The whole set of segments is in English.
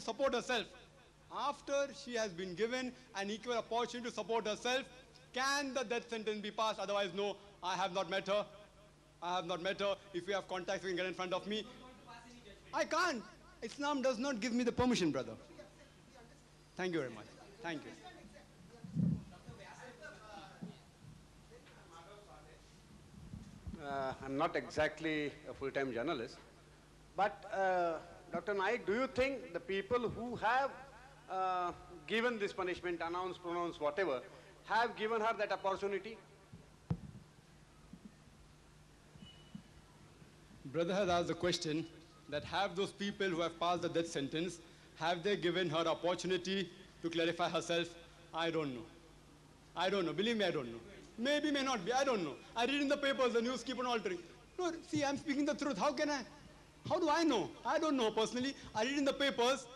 support herself. After she has been given an equal opportunity to support herself, can the death sentence be passed? Otherwise, no, I have not met her. I have not met her. If you have contacts, you can get in front of me. I can't. Islam does not give me the permission, brother. Thank you very much. Thank you. I'm not exactly a full-time journalist, but Dr. Naik, do you think the people who have given this punishment, announced, pronounced, whatever, have given her that opportunity? Brother has asked the question that have those people who have passed the death sentence, have they given her opportunity to clarify herself? I don't know. I don't know. Believe me, I don't know. Maybe, may not be. I don't know. I read in the papers, the news keep on altering. No, see, I'm speaking the truth. How do I know? I don't know personally. I read in the papers.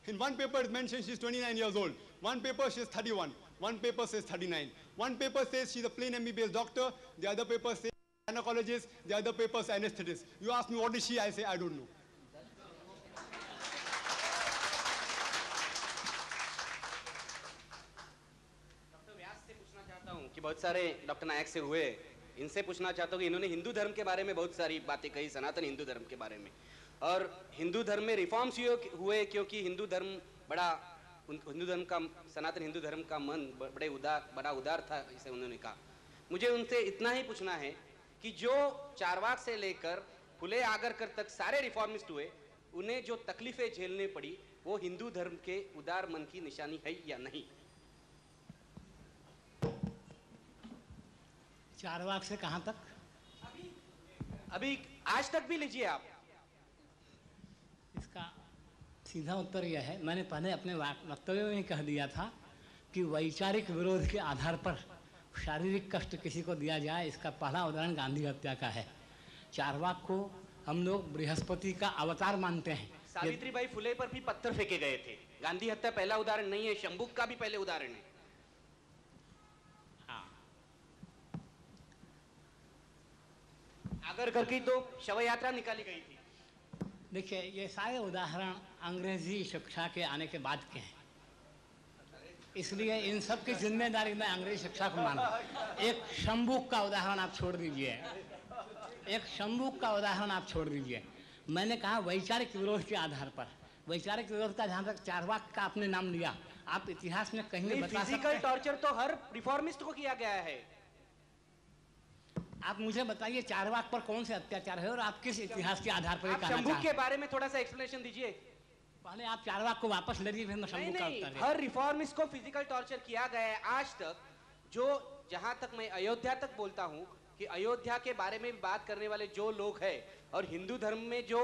In one paper it mentions she's 29 years old. One paper she's 31. One paper says 39. One paper says she's a plain MBBS doctor. The other paper says gynecologist. The other paper says anesthetist. You ask me what is she? I say I don't know. कि बहुत सारे doctor नायक से हुए, इनसे पूछना चाहता हूँ कि इन्होंने हिंदू धर्म के बारे में बहुत सारी बातें कही, सनातन हिंदू धर्म के बारे में, और हिंदू धर्म में रिफॉर्म्स हुए क्योंकि हिंदू धर्म का सनातन हिंदू धर्म का मन बड़ा उदार था, इसे उन्होंने कहा। मुझे उनसे इतना ही पूछना है कि जो चारवाक से लेकर फुले आगरकर तक सारे रिफॉर्मिस्ट हुए, उन्हें जो तकलीफें झेलने पड़ी वो हिंदू धर्म के उदार मन की निशानी है या नहीं? चारवाक से कहां तक? अभी आज तक भी लीजिए आप। इसका सीधा उत्तर यह है, मैंने पहले अपने वक्तव्य में कह दिया था कि वैचारिक विरोध के आधार पर शारीरिक कष्ट किसी को दिया जाए, इसका पहला उदाहरण गांधी हत्या का है। चारवाक को हम लोग बृहस्पति का अवतार मानते हैं। सावित्रीबाई फुले पर भी पत्थर फेंके गए थे। गांधी हत्या पहला उदाहरण नहीं है, शंभुक का भी पहले उदाहरण है। आगरकर की तो शव यात्रा निकाली गई थी। देखिए, ये सारे उदाहरण अंग्रेजी शिक्षा के आने के बाद के हैं, इसलिए इन सब की जिम्मेदारी मैं अंग्रेजी शिक्षा को मानता हूं। एक शंभुक का उदाहरण आप छोड़ दीजिए, मैंने कहा वैचारिक विरोध के आधार पर, वैचारिक विरोध का जहां तक चारवाक का आपने नाम लिया, आप इतिहास में कहीं बता सकते हैं? फिजिकल टॉर्चर तो हर रिफॉर्मिस्ट को किया गया है। आप मुझे बताइए चारवाक पर कौन से अत्याचार है और आप किस इतिहास के आधार पर कहना शंभुक के बारे में थोड़ा सा एक्सप्लेनेशन दीजिए। पहले आप चारवाक को वापस ले लीजिए, फिर मैं शंभुक का उत्तर दूंगा। हर रिफॉर्मिस्ट को फिजिकल टॉर्चर किया गया है आज तक। जो जहां तक मैं अयोध्या तक बोलता हूं कि अयोध्या के बारे में बात करने वाले जो लोग हैं और हिंदू धर्म में जो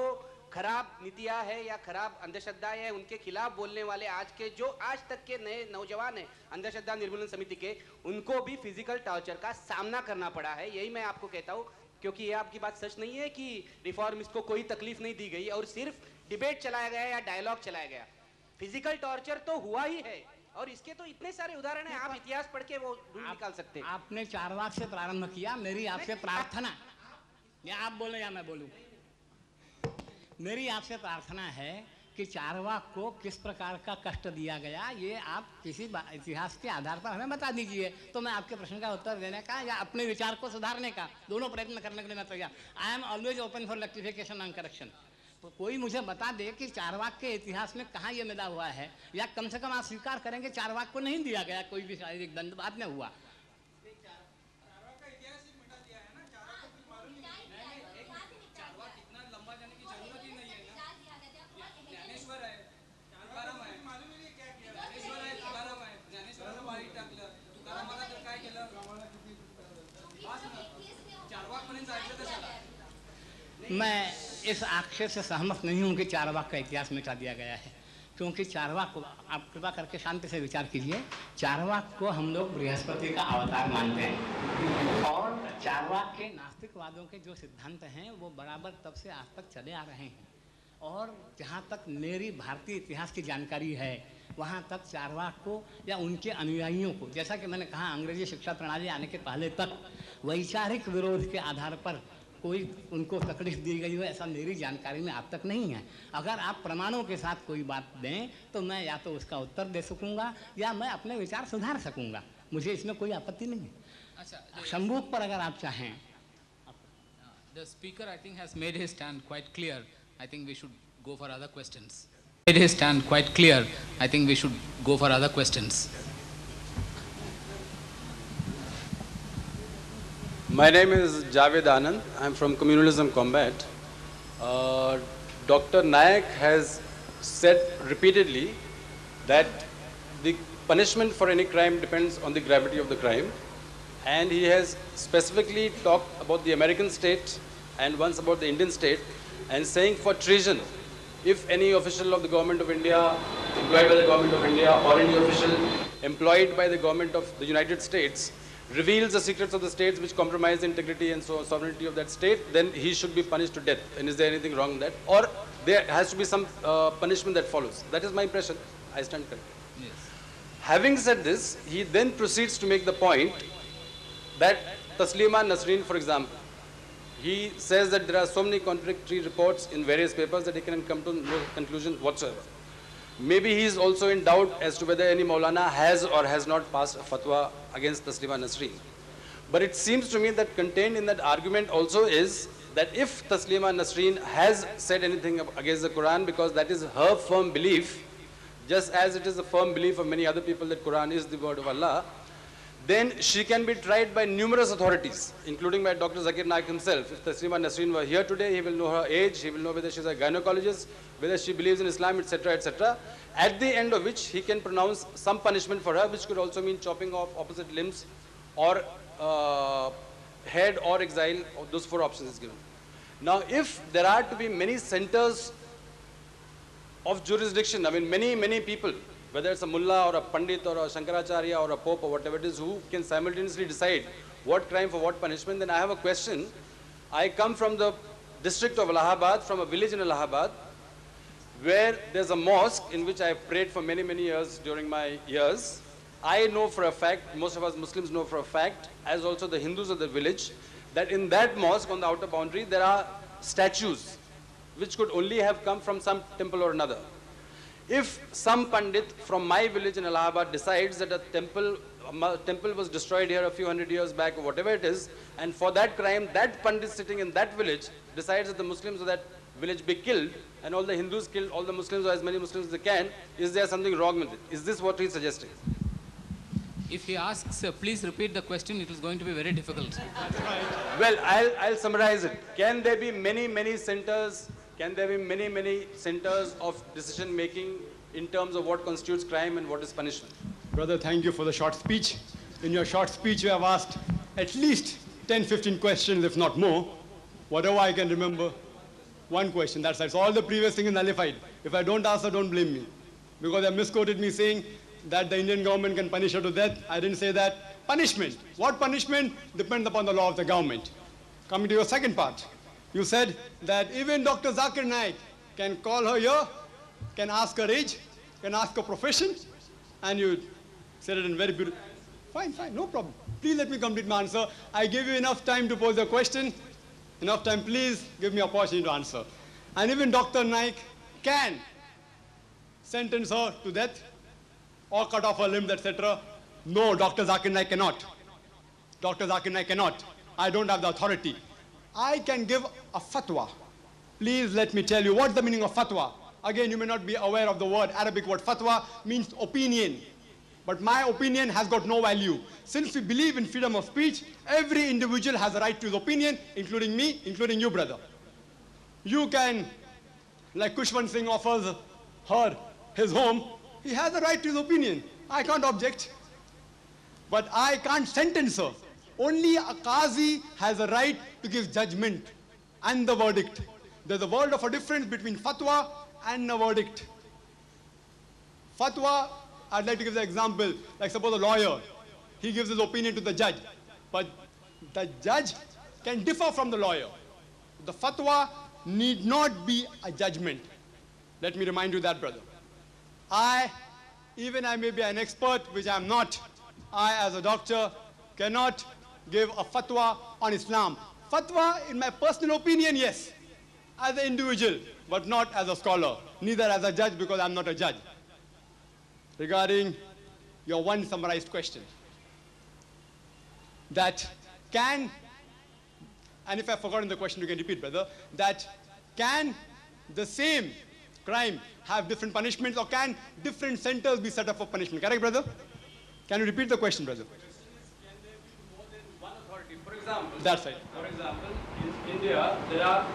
खराब नीतियां है या खराब अंधश्रद्धा है, उनके खिलाफ बोलने वाले आज के जो आज तक के नए नौजवान हैं अंधश्रद्धा निर्मूलन समिति के, उनको भी फिजिकल टॉर्चर का सामना करना पड़ा है। यही मैं आपको कहता हूं, क्योंकि ये आपकी बात सच नहीं है कि रिफॉर्मिस्ट को कोई तकलीफ नहीं दी गई और सिर्फ डिबेट चलाया गया या डायलॉग चलाया गया। फिजिकल टॉर्चर तो हुआ ही है और इसके तो इतने सारे उदाहरण हैं, आप इतिहास पढ़ के वो ढूंढ निकाल सकते हैं। आपने चारवाक से प्रारंभ किया, मेरी आपसे प्रार्थना, या आप बोले या मैं बोलूं, मेरी आपसे प्रार्थना है कि चारवाक को किस प्रकार का कष्ट दिया गया, ये आप किसी इतिहास के आधार पर हमें बता दीजिए, तो मैं आपके प्रश्न का उत्तर देने का या अपने विचार को सुधारने का दोनों प्रयत्न करने के लिए मैं तैयार। I am always open for rectification and correction. तो कोई मुझे बता दे कि चारवाक के इतिहास में कहाँ ये मिला हुआ है, या कम से कम आप स्वीकार करेंगे चारवाक को नहीं दिया गया कोई भी शारीरिक दंड, बाद में हुआ। मैं इस आक्षेप से सहमत नहीं हूं कि चारवाक का इतिहास मिटा दिया गया है, क्योंकि चारवाक को आप कृपा करके शांति से विचार कीजिए। चारवाक को हम लोग बृहस्पति का अवतार मानते हैं और चारवाक के नास्तिकवादों के जो सिद्धांत हैं वो बराबर तब से आज तक चले आ रहे हैं। और जहाँ तक मेरी भारतीय इतिहास की जानकारी है, वहाँ तक चारवाक को या उनके अनुयायियों को, जैसा कि मैंने कहा अंग्रेजी शिक्षा प्रणाली आने के पहले तक वैचारिक विरोध के आधार पर कोई उनको तकलीफ दी गई हो ऐसा मेरी जानकारी में अब तक नहीं है। अगर आप प्रमाणों के साथ कोई बात दें तो मैं या तो उसका उत्तर दे सकूंगा या मैं अपने विचार सुधार सकूंगा, मुझे इसमें कोई आपत्ति नहीं है। अच्छा, संभोग पर अगर आप चाहें। the speaker I think has made his stand quite clear. I think we should go for other questions. Made his stand quite clear. I think we should go for other questions. My name is Javed Anand. I'm from Communalism Combat. Dr. Nayak has said repeatedly that the punishment for any crime depends on the gravity of the crime. And he has specifically talked about the American state and once about the Indian state, and saying for treason, if any official of the government of India, employed by the government of India, or any official employed by the government of the United States reveals the secrets of the states which compromise the integrity and sovereignty of that state, then he should be punished to death. And is there anything wrong in that? Or there has to be some punishment that follows. That is my impression. I stand corrected. Yes. Having said this, he then proceeds to make the point that Taslima Nasreen, for example, he says that there are so many contradictory reports in various papers that he can come to no conclusion whatsoever. Maybe he is also in doubt as to whether any Maulana has or has not passed a fatwa against Taslima Nasreen. But it seems to me that contained in that argument also is that if Taslima Nasreen has said anything against the Quran, because that is her firm belief, just as it is the firm belief of many other people that Quran is the word of Allah, then she can be tried by numerous authorities, including by Dr. Zakir Naik himself. If Taslima Nasreen were here today, he will know her age, he will know whether she's a gynecologist, whether she believes in Islam, etc., etc. At the end of which, he can pronounce some punishment for her, which could also mean chopping off opposite limbs or head or exile. Those four options is given. Now, if there are to be many centers of jurisdiction, I mean many people, whether it's a mullah or a pandit or a Shankaracharya or a pope or whatever it is, who can simultaneously decide what crime for what punishment, then I have a question. I come from the district of Allahabad, from a village in Allahabad, where there's a mosque in which I have prayed for many years during my years. I know for a fact, most of us Muslims know for a fact, as also the Hindus of the village, that in that mosque on the outer boundary, there are statues which could only have come from some temple or another. If some Pandit from my village in Allahabad decides that a temple was destroyed here a few hundred years back or whatever it is, and for that crime, that Pandit sitting in that village decides that the Muslims of that village be killed, and all the Hindus killed, all the Muslims or as many Muslims as they can, is there something wrong with it? Is this what he's suggesting? If he asks, please repeat the question, it is going to be very difficult. Well, I'll summarize it. Can there be many centers? Can there be many centers of decision making in terms of what constitutes crime and what is punishment? Brother, thank you for the short speech. In your short speech, you have asked at least 10-15 questions, if not more. Whatever I can remember, one question, that's it. So all the previous thing is nullified. If I don't answer, don't blame me. Because they misquoted me saying that the Indian government can punish her to death. I didn't say that. Punishment. What punishment? Depends upon the law of the government. Coming to your second part. You said that even Dr. Zakir Naik can call her here, can ask her age, can ask her profession, and you said it in very beautiful. Fine, no problem. Please let me complete my answer. I gave you enough time to pose a question. Enough time, please give me opportunity to answer. And even Dr. Naik can sentence her to death or cut off her limbs, etc. No, Dr. Zakir Naik cannot. Dr. Zakir Naik cannot. I don't have the authority. I can give a fatwa. Please let me tell you what's the meaning of fatwa. Again, you may not be aware of the word, Arabic word fatwa means opinion. But my opinion has got no value. Since we believe in freedom of speech, every individual has a right to his opinion, including me, including you, brother. You can, like Kushwant Singh offers her his home, he has a right to his opinion. I can't object. But I can't sentence her. Only a qazi has a right to give judgment and the verdict. There's a world of a difference between fatwa and a verdict. Fatwa, I'd like to give the example, like suppose a lawyer, he gives his opinion to the judge, but the judge can differ from the lawyer. The fatwa need not be a judgment. Let me remind you that, brother. I may be an expert, which I'm not. I, as a doctor, cannot give a fatwa on Islam. Fatwa, in my personal opinion, yes, as an individual, but not as a scholar, neither as a judge, because I'm not a judge. Regarding your one summarized question, that can, and if I've forgotten the question, you can repeat, brother, that can the same crime have different punishments, or can different centers be set up for punishment? Correct, brother? Can you repeat the question, brother? For example, That's right. For example, in India, there are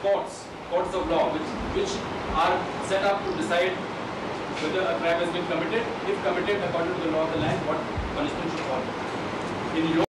courts of law, which are set up to decide whether a crime has been committed. If committed according to the law of the land, what punishment should follow. In your